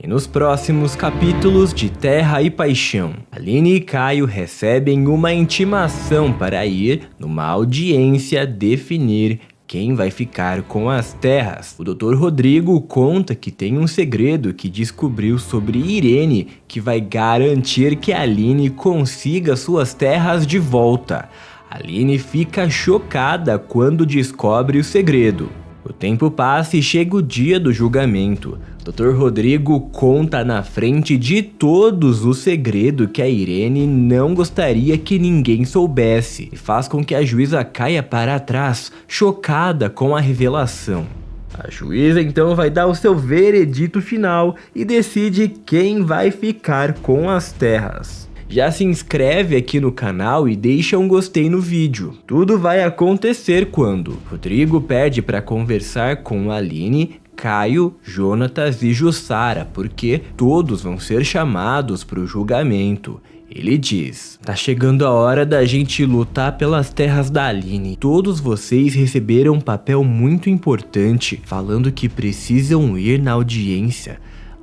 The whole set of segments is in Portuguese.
E nos próximos capítulos de Terra e Paixão, Aline e Caio recebem uma intimação para ir numa audiência definir quem vai ficar com as terras. O Dr. Rodrigo conta que tem um segredo que descobriu sobre Irene que vai garantir que Aline consiga suas terras de volta. Aline fica chocada quando descobre o segredo. O tempo passa e chega o dia do julgamento. Dr. Rodrigo conta na frente de todos o segredo que a Irene não gostaria que ninguém soubesse e faz com que a juíza caia para trás, chocada com a revelação. A juíza então vai dar o seu veredito final e decide quem vai ficar com as terras. Já se inscreve aqui no canal e deixa um gostei no vídeo. Tudo vai acontecer quando Rodrigo pede para conversar com Aline, Caio, Jonatas e Jussara, porque todos vão ser chamados para o julgamento. Ele diz: tá chegando a hora da gente lutar pelas terras da Aline. Todos vocês receberam um papel muito importante, falando que precisam ir na audiência.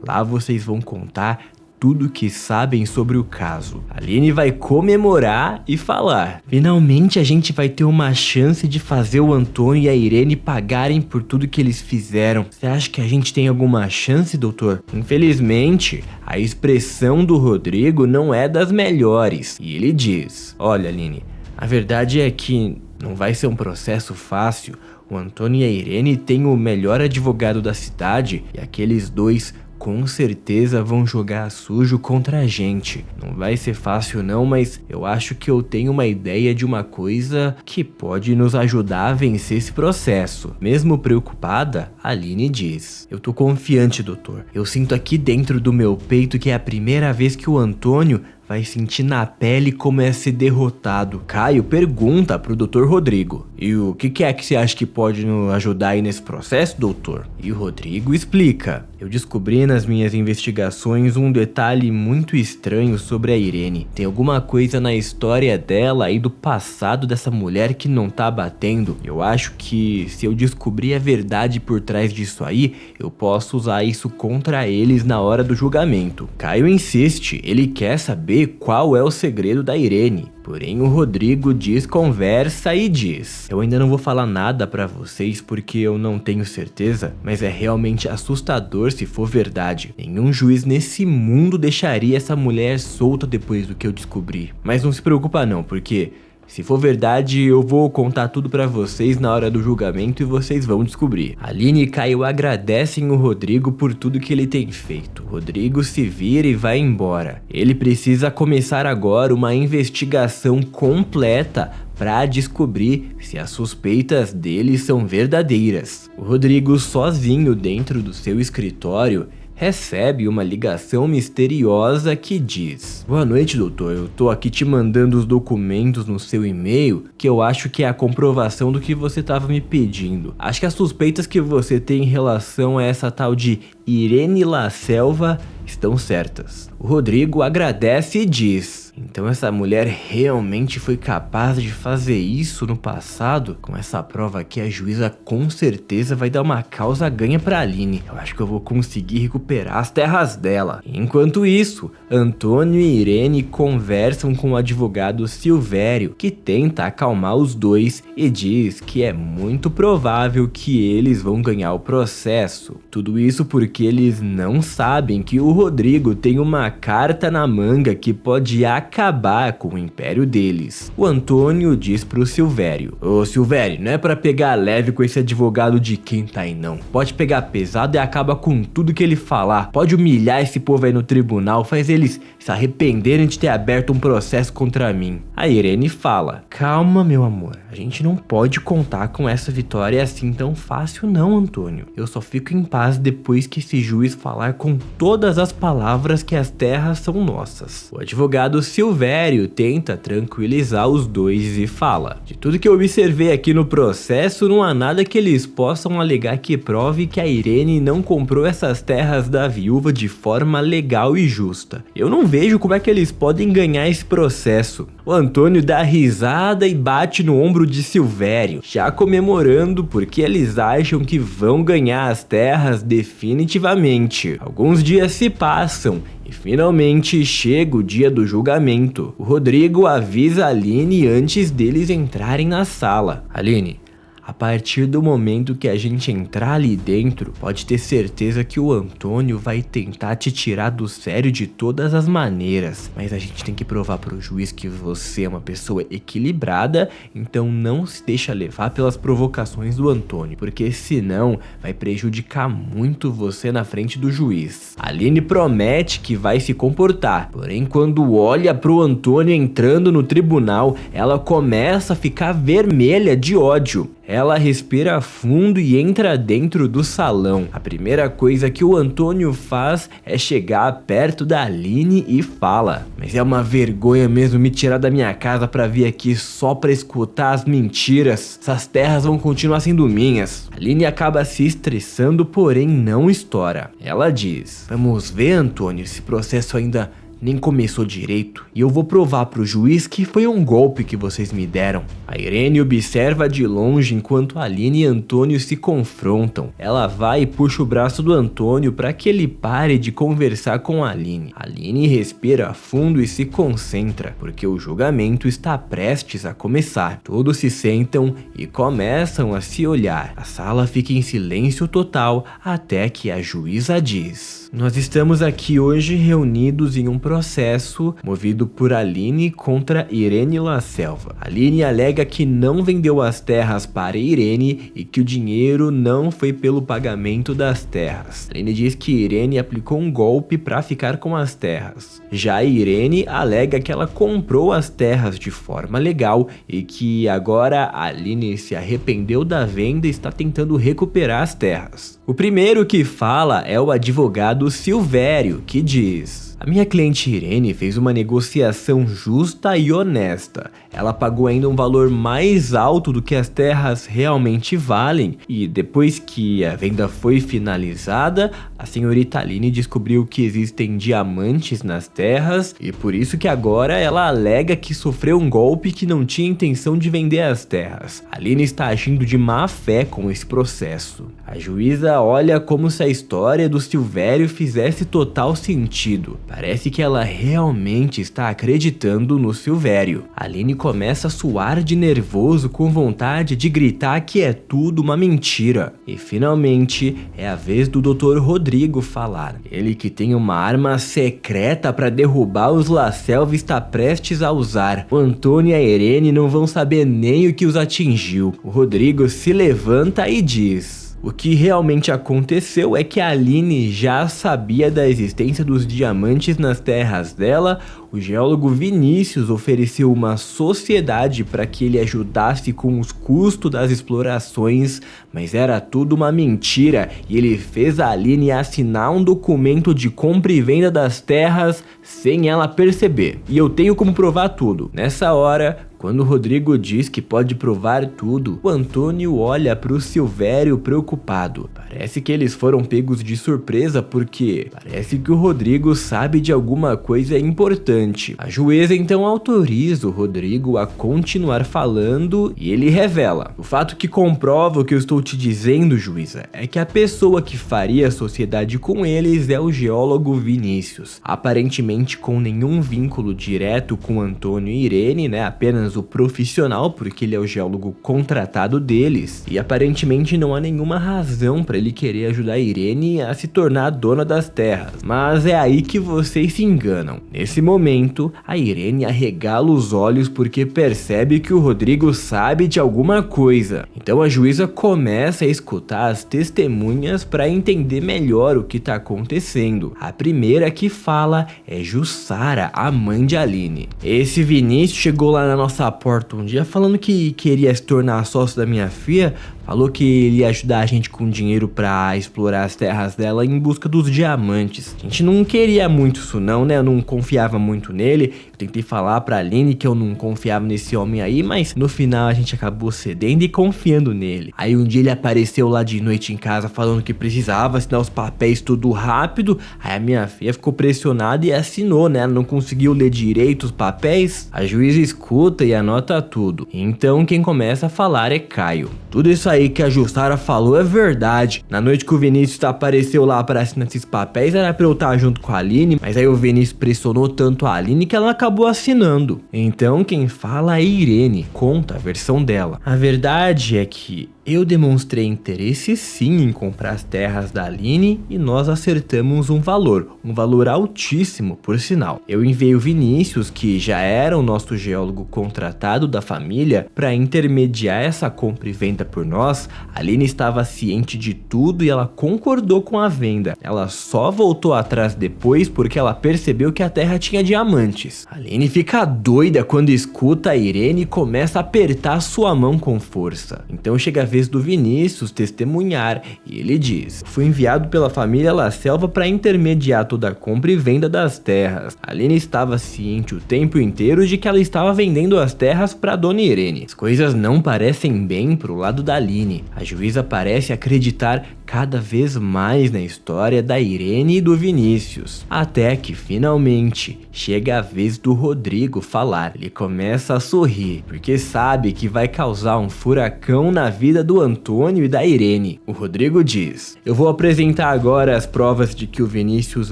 Lá vocês vão contar tudo que sabem sobre o caso. Aline vai comemorar e falar: finalmente a gente vai ter uma chance de fazer o Antônio e a Irene pagarem por tudo que eles fizeram. Você acha que a gente tem alguma chance, doutor? Infelizmente, a expressão do Rodrigo não é das melhores. E ele diz: olha, Aline, a verdade é que não vai ser um processo fácil. O Antônio e a Irene têm o melhor advogado da cidade e aqueles dois com certeza vão jogar sujo contra a gente. Não vai ser fácil não, mas eu acho que eu tenho uma ideia de uma coisa que pode nos ajudar a vencer esse processo. Mesmo preocupada, Aline diz: eu tô confiante, doutor. Eu sinto aqui dentro do meu peito que é a primeira vez que o Antônio vai sentir na pele como é ser derrotado. Caio pergunta pro Dr. Rodrigo: e o que é que você acha que pode nos ajudar aí nesse processo, doutor? E o Rodrigo explica: eu descobri nas minhas investigações um detalhe muito estranho sobre a Irene. Tem alguma coisa na história dela e do passado dessa mulher que não tá batendo. Eu acho que se eu descobrir a verdade por trás disso aí, eu posso usar isso contra eles na hora do julgamento. Caio insiste, ele quer saber qual é o segredo da Irene. Porém, o Rodrigo desconversa e diz: eu ainda não vou falar nada pra vocês porque eu não tenho certeza, mas é realmente assustador se for verdade. Nenhum juiz nesse mundo deixaria essa mulher solta depois do que eu descobri. Mas não se preocupa não, porque se for verdade, eu vou contar tudo pra vocês na hora do julgamento e vocês vão descobrir. Aline e Caio agradecem o Rodrigo por tudo que ele tem feito. Rodrigo se vira e vai embora. Ele precisa começar agora uma investigação completa para descobrir se as suspeitas dele são verdadeiras. O Rodrigo, sozinho dentro do seu escritório, recebe uma ligação misteriosa que diz: boa noite, doutor, eu tô aqui te mandando os documentos no seu e-mail que eu acho que é a comprovação do que você tava me pedindo. Acho que as suspeitas que você tem em relação a essa tal de Irene La Selva estão certas. O Rodrigo agradece e diz: então essa mulher realmente foi capaz de fazer isso no passado? Com essa prova aqui, a juíza com certeza vai dar uma causa ganha pra Aline. Eu acho que eu vou conseguir recuperar as terras dela. Enquanto isso, Antônio e Irene conversam com o advogado Silvério, que tenta acalmar os dois e diz que é muito provável que eles vão ganhar o processo. Tudo isso porque eles não sabem que o Rodrigo tem uma carta na manga que pode acabar com o império deles. O Antônio diz pro Silvério: ô Silvério, não é pra pegar leve com esse advogado de quem tá aí não. Pode pegar pesado e acaba com tudo que ele falar. Pode humilhar esse povo aí no tribunal, faz eles se arrependerem de ter aberto um processo contra mim. A Irene fala: calma, meu amor, a gente não pode contar com essa vitória assim tão fácil não, Antônio. Eu só fico em paz depois que esse juiz falar com todas as palavras que as terras são nossas. O advogado Silvério tenta tranquilizar os dois e fala: de tudo que eu observei aqui no processo, não há nada que eles possam alegar que prove que a Irene não comprou essas terras da viúva de forma legal e justa. Eu não vejo como é que eles podem ganhar esse processo. O Antônio dá risada e bate no ombro de Silvério, já comemorando porque eles acham que vão ganhar as terras definitivamente. Alguns dias se passam e finalmente chega o dia do julgamento. O Rodrigo avisa a Aline antes deles entrarem na sala. Aline, a partir do momento que a gente entrar ali dentro, pode ter certeza que o Antônio vai tentar te tirar do sério de todas as maneiras. Mas a gente tem que provar pro juiz que você é uma pessoa equilibrada, então não se deixa levar pelas provocações do Antônio, porque senão vai prejudicar muito você na frente do juiz. A Aline promete que vai se comportar, porém quando olha pro Antônio entrando no tribunal, ela começa a ficar vermelha de ódio. Ela respira fundo e entra dentro do salão. A primeira coisa que o Antônio faz é chegar perto da Aline e fala: mas é uma vergonha mesmo me tirar da minha casa pra vir aqui só pra escutar as mentiras. Essas terras vão continuar sendo minhas. A Aline acaba se estressando, porém não estoura. Ela diz: vamos ver, Antônio, esse processo ainda nem começou direito e eu vou provar pro juiz que foi um golpe que vocês me deram. A Irene observa de longe enquanto Aline e Antônio se confrontam. Ela vai e puxa o braço do Antônio para que ele pare de conversar com a Aline. A Aline respira fundo e se concentra, porque o julgamento está prestes a começar. Todos se sentam e começam a se olhar. A sala fica em silêncio total até que a juíza diz: nós estamos aqui hoje reunidos em um processo movido por Aline contra Irene La Selva. Aline alega que não vendeu as terras para Irene e que o dinheiro não foi pelo pagamento das terras. Aline diz que Irene aplicou um golpe para ficar com as terras. Já Irene alega que ela comprou as terras de forma legal e que agora Aline se arrependeu da venda e está tentando recuperar as terras. O primeiro que fala é o advogado Silvério, que diz: a minha cliente Irene fez uma negociação justa e honesta. Ela pagou ainda um valor mais alto do que as terras realmente valem e depois que a venda foi finalizada, a senhorita Aline descobriu que existem diamantes nas terras e por isso que agora ela alega que sofreu um golpe que não tinha intenção de vender as terras. A Aline está agindo de má fé com esse processo. A juíza olha como se a história do Silvério fizesse total sentido. Parece que ela realmente está acreditando no Silvério. A Aline começa a suar de nervoso com vontade de gritar que é tudo uma mentira. E finalmente é a vez do Dr. Rodrigo falar. Ele que tem uma arma secreta para derrubar os La Selva está prestes a usar. O Antônio e a Irene não vão saber nem o que os atingiu. O Rodrigo se levanta e diz: o que realmente aconteceu é que a Aline já sabia da existência dos diamantes nas terras dela. O geólogo Vinícius ofereceu uma sociedade para que ele ajudasse com os custos das explorações, mas era tudo uma mentira e ele fez a Aline assinar um documento de compra e venda das terras sem ela perceber. E eu tenho como provar tudo. Nessa hora, quando o Rodrigo diz que pode provar tudo, o Antônio olha para o Silvério preocupado. Parece que eles foram pegos de surpresa porque parece que o Rodrigo sabe de alguma coisa importante. A juíza então autoriza o Rodrigo a continuar falando e ele revela: o fato que comprova o que eu estou te dizendo, juíza, é que a pessoa que faria sociedade com eles é o geólogo Vinícius. Aparentemente com nenhum vínculo direto com Antônio e Irene, né? Apenas o profissional, porque ele é o geólogo contratado deles. E aparentemente não há nenhuma razão para ele querer ajudar a Irene a se tornar a dona das terras. Mas é aí que vocês se enganam. Nesse momento, a Irene arregala os olhos porque percebe que o Rodrigo sabe de alguma coisa. Então a juíza começa a escutar as testemunhas para entender melhor o que está acontecendo. A primeira que fala é Jussara, a mãe de Aline. Esse Vinícius chegou lá na nossa porta um dia falando que queria se tornar sócio da minha filha, Falou que ele ia ajudar a gente com dinheiro pra explorar as terras dela em busca dos diamantes. A gente não queria muito isso não, né? Eu não confiava muito nele. Eu tentei falar pra Aline que eu não confiava nesse homem aí, mas no final a gente acabou cedendo e confiando nele. Aí um dia ele apareceu lá de noite em casa falando que precisava assinar os papéis tudo rápido. Aí a minha filha ficou pressionada e assinou, né? Ela não conseguiu ler direito os papéis. A juíza escuta e anota tudo. Então quem começa a falar é Caio. Tudo isso aí que a Jussara falou é verdade. Na noite que o Vinícius apareceu lá para assinar esses papéis, era pra eu estar junto com a Aline, mas aí o Vinícius pressionou tanto a Aline que ela acabou assinando. Então quem fala é Irene, conta a versão dela. A verdade é que eu demonstrei interesse sim em comprar as terras da Aline e nós acertamos um valor altíssimo por sinal. Eu enviei o Vinícius, que já era o nosso geólogo contratado da família, para intermediar essa compra e venda por nós. A Aline estava ciente de tudo e ela concordou com a venda. Ela só voltou atrás depois porque ela percebeu que a terra tinha diamantes. A Aline fica doida quando escuta a Irene e começa a apertar sua mão com força. Então chega a vez do Vinícius testemunhar e ele diz: fui enviado pela família La Selva para intermediar toda a compra e venda das terras. A Aline estava ciente o tempo inteiro de que ela estava vendendo as terras para Dona Irene. As coisas não parecem bem pro lado da Aline. A juíza parece acreditar cada vez mais na história da Irene e do Vinícius, até que finalmente chega a vez do Rodrigo falar. Ele começa a sorrir, porque sabe que vai causar um furacão na vida do Antônio e da Irene. O Rodrigo diz: eu vou apresentar agora as provas de que o Vinícius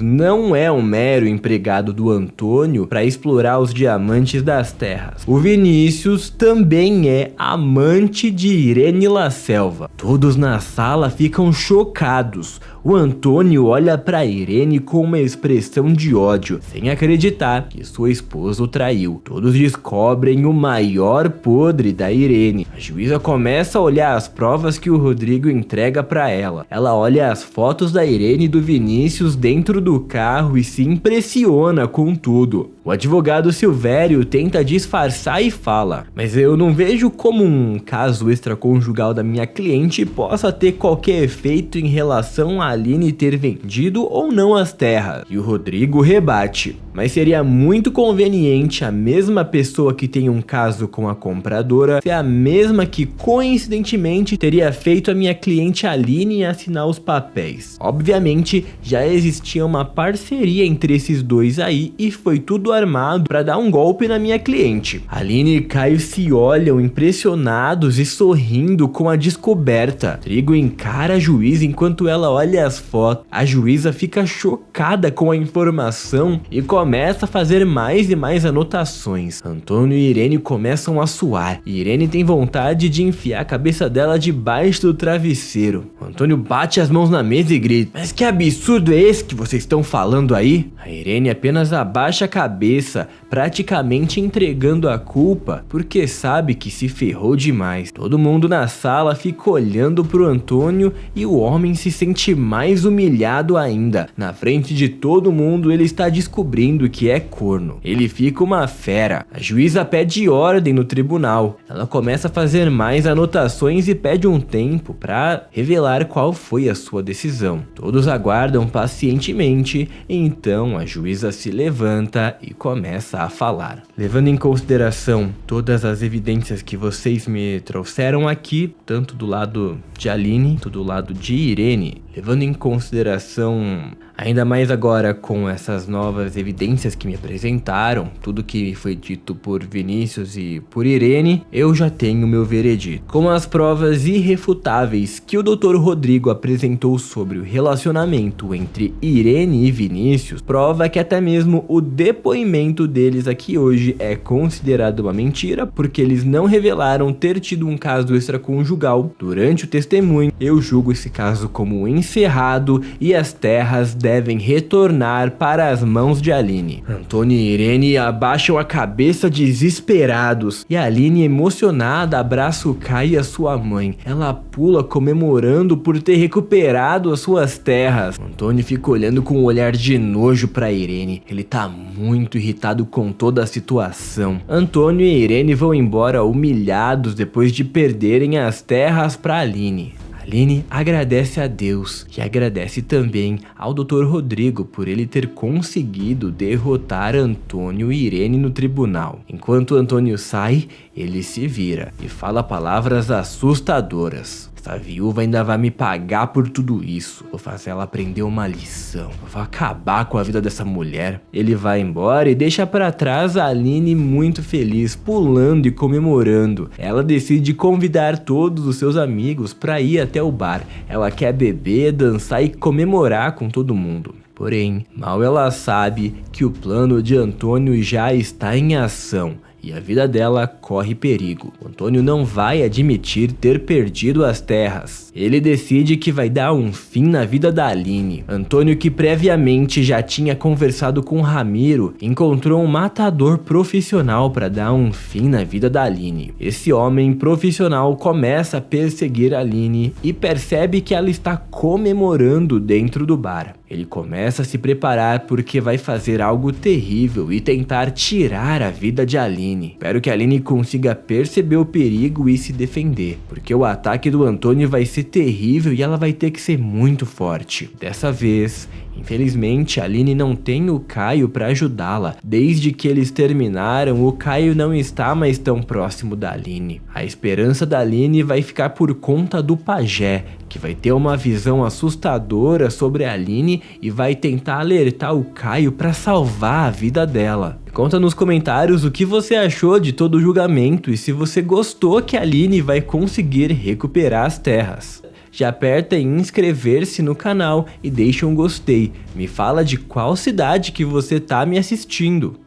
não é um mero empregado do Antônio para explorar os diamantes das terras. O Vinícius também é amante de Irene La Selva. Todos na sala ficam chocados. O Antônio olha para Irene com uma expressão de ódio, sem acreditar que sua esposa o traiu. Todos descobrem o maior podre da Irene. A juíza começa a olhar as provas que o Rodrigo entrega para ela. Ela olha as fotos da Irene e do Vinícius dentro do carro e se impressiona com tudo. O advogado Silvério tenta disfarçar e fala: mas eu não vejo como um caso extraconjugal da minha cliente possa ter qualquer efeito em relação a Aline ter vendido ou não as terras. E o Rodrigo rebate: mas seria muito conveniente a mesma pessoa que tem um caso com a compradora ser a mesma que coincidentemente teria feito a minha cliente Aline assinar os papéis. Obviamente já existia uma parceria entre esses dois aí e foi tudo armado para dar um golpe na minha cliente. Aline e Caio se olham impressionados e sorrindo com a descoberta. Rodrigo encara a juíza enquanto ela olha as fotos. A juíza fica chocada com a informação e começa a fazer mais e mais anotações. Antônio e Irene começam a suar. Irene tem vontade de enfiar a cabeça dela debaixo do travesseiro. Antônio bate as mãos na mesa e grita: mas que absurdo é esse que vocês estão falando aí? A Irene apenas abaixa a cabeça, praticamente entregando a culpa, porque sabe que se ferrou demais. Todo mundo na sala fica olhando pro Antônio e o homem se sente mais humilhado ainda. Na frente de todo mundo ele está descobrindo que é corno. Ele fica uma fera. A juíza pede ordem no tribunal. Ela começa a fazer mais anotações e pede um tempo para revelar qual foi a sua decisão. Todos aguardam pacientemente, então a juíza se levanta e começa a falar. Levando em consideração todas as evidências que vocês me trouxeram aqui, tanto do lado de Aline, quanto do lado de Irene, levando em consideração ainda mais agora com essas novas evidências que me apresentaram, tudo que foi dito por Vinícius e por Irene, eu já tenho meu veredito. Com as provas irrefutáveis que o Dr. Rodrigo apresentou sobre o relacionamento entre Irene e Vinícius, prova que até mesmo o depoimento deles aqui hoje é considerado uma mentira, porque eles não revelaram ter tido um caso extraconjugal durante o testemunho. Eu julgo esse caso como encerrado e as terras devem retornar para as mãos de Aline. Antônio e Irene abaixam a cabeça desesperados e Aline, emocionada, abraça o Caio e a sua mãe. Ela pula comemorando por ter recuperado as suas terras. Antônio fica olhando com um olhar de nojo para Irene. Ele tá muito irritado com toda a situação. Antônio e Irene vão embora humilhados depois de perderem as terras para Aline. Aline agradece a Deus e agradece também ao Dr. Rodrigo por ele ter conseguido derrotar Antônio e Irene no tribunal. Enquanto Antônio sai, ele se vira e fala palavras assustadoras. Essa viúva ainda vai me pagar por tudo isso. Vou fazer ela aprender uma lição. Vou acabar com a vida dessa mulher. Ele vai embora e deixa pra trás a Aline muito feliz, pulando e comemorando. Ela decide convidar todos os seus amigos pra ir até o bar. Ela quer beber, dançar e comemorar com todo mundo. Porém, mal ela sabe que o plano de Antônio já está em ação. E a vida dela corre perigo. O Antônio não vai admitir ter perdido as terras. Ele decide que vai dar um fim na vida da Aline. Antônio, que previamente já tinha conversado com Ramiro, encontrou um matador profissional para dar um fim na vida da Aline. Esse homem profissional começa a perseguir a Aline e percebe que ela está comemorando dentro do bar. Ele começa a se preparar porque vai fazer algo terrível e tentar tirar a vida de Aline. Espero que a Aline consiga perceber o perigo e se defender, porque o ataque do Antônio vai ser terrível e ela vai ter que ser muito forte. Dessa vez, infelizmente, a Aline não tem o Caio para ajudá-la. Desde que eles terminaram, o Caio não está mais tão próximo da Aline. A esperança da Aline vai ficar por conta do pajé, que vai ter uma visão assustadora sobre a Aline e vai tentar alertar o Caio para salvar a vida dela. Conta nos comentários o que você achou de todo o julgamento e se você gostou que a Aline vai conseguir recuperar as terras. Já aperta em inscrever-se no canal e deixa um gostei. Me fala de qual cidade que você tá me assistindo.